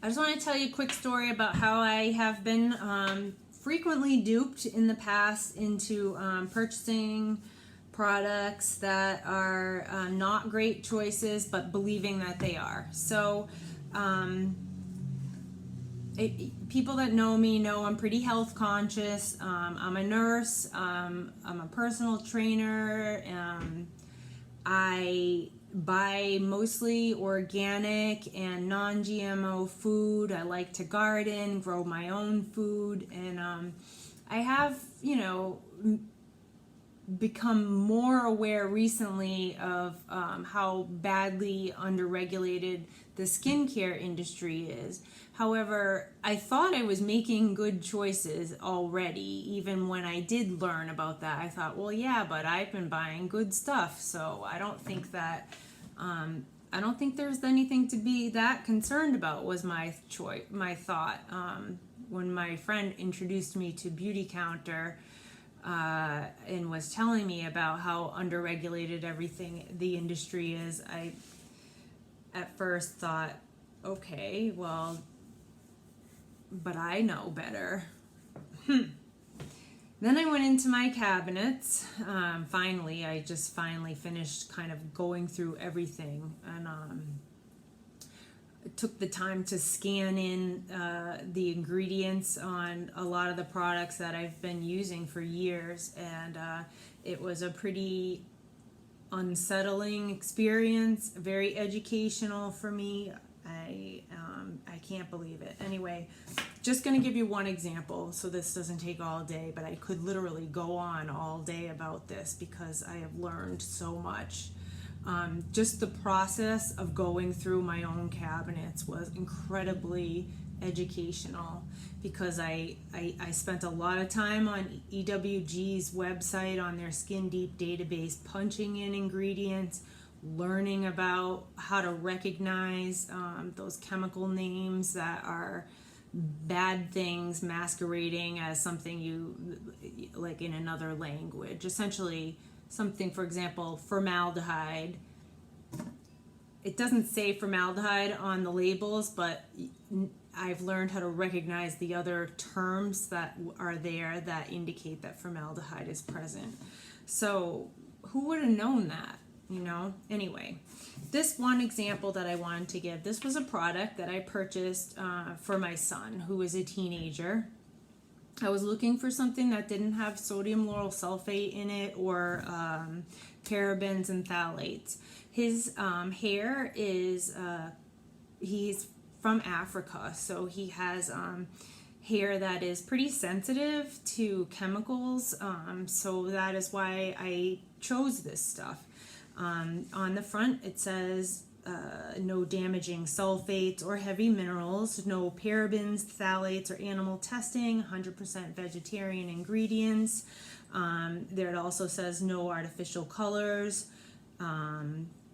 I just want to tell you a quick story about how I have been frequently duped in the past into purchasing products that are not great choices, but believing that they are. So, people that know me know I'm pretty health conscious. I'm a nurse. I'm a personal trainer. I buy mostly organic and non-GMO food. I like to garden, grow my own food, and I have, become more aware recently of how badly underregulated the skincare industry is. However, I thought I was making good choices already. Even when I did learn about that, I thought, well, yeah, but I've been buying good stuff, so I don't think that I don't think there's anything to be that concerned about. Was my thought when my friend introduced me to Beauty Counter. And was telling me about how underregulated everything the industry is, I at first thought, okay, well, but I know better. Then I went into my cabinets. I just finally finished kind of going through everything, and took the time to scan in the ingredients on a lot of the products that I've been using for years, and it was a pretty unsettling experience, very educational for me. I can't believe it. Anyway, just going to give you one example, so this doesn't take all day, but I could literally go on all day about this because I have learned so much. Just the process of going through my own cabinets was incredibly educational, because I spent a lot of time on EWG's website, on their Skin Deep database, punching in ingredients, learning about how to recognize those chemical names that are bad things masquerading as something you like in another language. Essentially, something, for example, formaldehyde. It doesn't say formaldehyde on the labels, but I've learned how to recognize the other terms that are there that indicate that formaldehyde is present. So who would have known that, Anyway, this one example that I wanted to give, this was a product that I purchased for my son, who is a teenager. I was looking for something that didn't have sodium lauryl sulfate in it or parabens and phthalates. His hair is, he's from Africa, so he has hair that is pretty sensitive to chemicals, so that is why I chose this stuff. On the front it says no damaging sulfates or heavy minerals, no parabens, phthalates, or animal testing, 100% vegetarian ingredients. There it also says no artificial colors,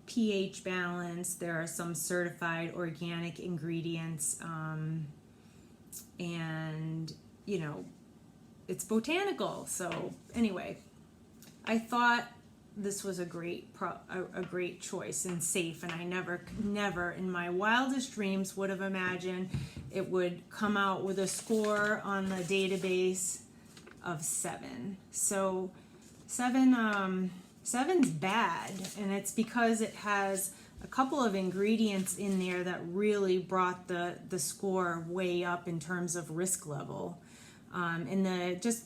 pH balance. There are some certified organic ingredients, and it's botanical. So anyway, I thought this was a great choice and safe, and I never in my wildest dreams would have imagined it would come out with a score on the database of 7. So 7's bad, and it's because it has a couple of ingredients in there that really brought the score way up in terms of risk level. And just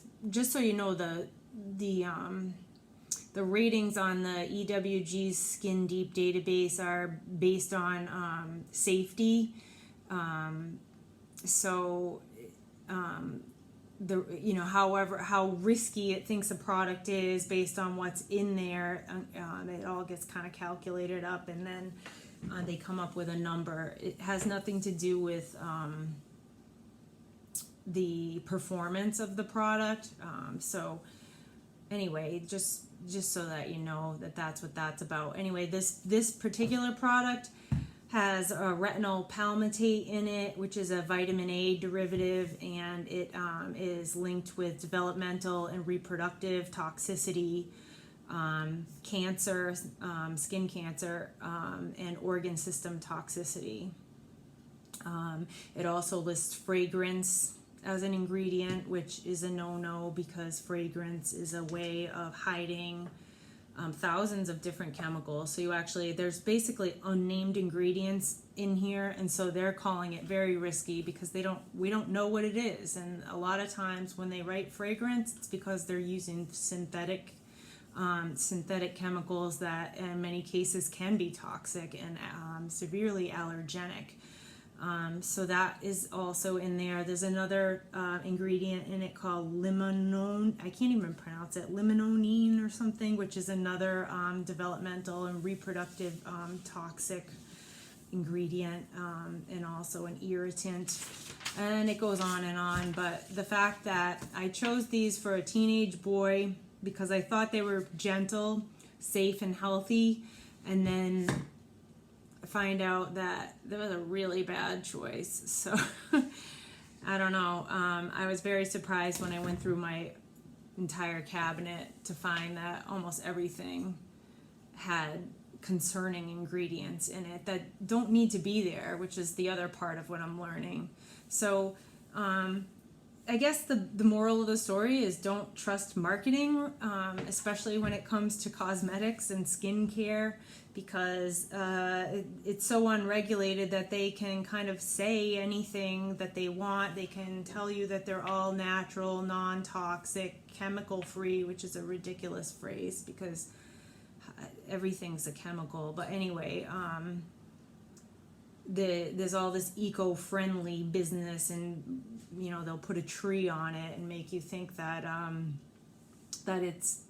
so you know, the ratings on the EWG's Skin Deep database are based on safety. However, how risky it thinks a product is based on what's in there, it all gets kind of calculated up, and then they come up with a number. It has nothing to do with the performance of the product. So anyway, just so that you know that's what that's about. Anyway, this particular product has a retinol palmitate in it, which is a vitamin A derivative, and it is linked with developmental and reproductive toxicity, cancer, skin cancer, and organ system toxicity. It also lists fragrance as an ingredient, which is a no-no because fragrance is a way of hiding thousands of different chemicals. So there's basically unnamed ingredients in here, and so they're calling it very risky because we don't know what it is. And a lot of times when they write fragrance, it's because they're using synthetic chemicals that in many cases can be toxic and severely allergenic. So that is also in there. There's another ingredient in it called limonone. I can't even pronounce it. Limonene or something, which is another developmental and reproductive toxic ingredient, and also an irritant. And it goes on and on. But the fact that I chose these for a teenage boy because I thought they were gentle, safe, and healthy, and then find out that that was a really bad choice. So I don't know. I was very surprised when I went through my entire cabinet to find that almost everything had concerning ingredients in it that don't need to be there, which is the other part of what I'm learning. So I guess the moral of the story is don't trust marketing, especially when it comes to cosmetics and skincare, because it's so unregulated that they can kind of say anything that they want. They can tell you that they're all natural, non-toxic, chemical-free, which is a ridiculous phrase because everything's a chemical. But anyway, there's all this eco-friendly business, and they'll put a tree on it and make you think that that it's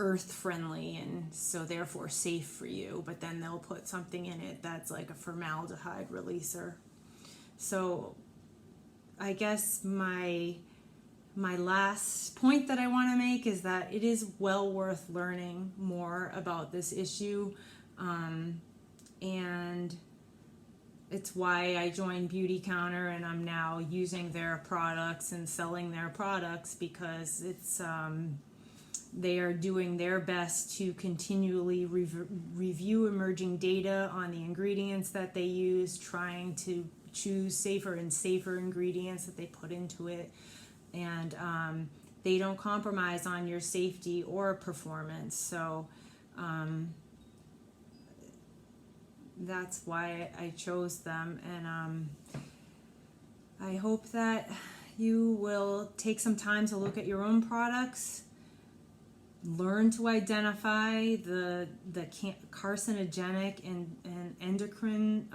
earth friendly and so therefore safe for you, but then they'll put something in it that's like a formaldehyde releaser. So I guess my last point that I want to make is that it is well worth learning more about this issue, and it's why I joined Beauty Counter, and I'm now using their products and selling their products, because it's they are doing their best to continually review emerging data on the ingredients that they use, trying to choose safer and safer ingredients that they put into it, and they don't compromise on your safety or performance. So that's why I chose them, and I hope that you will take some time to look at your own products, learn to identify the carcinogenic and endocrine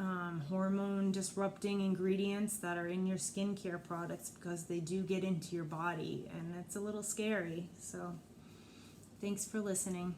hormone disrupting ingredients that are in your skincare products, because they do get into your body and it's a little scary. So thanks for listening.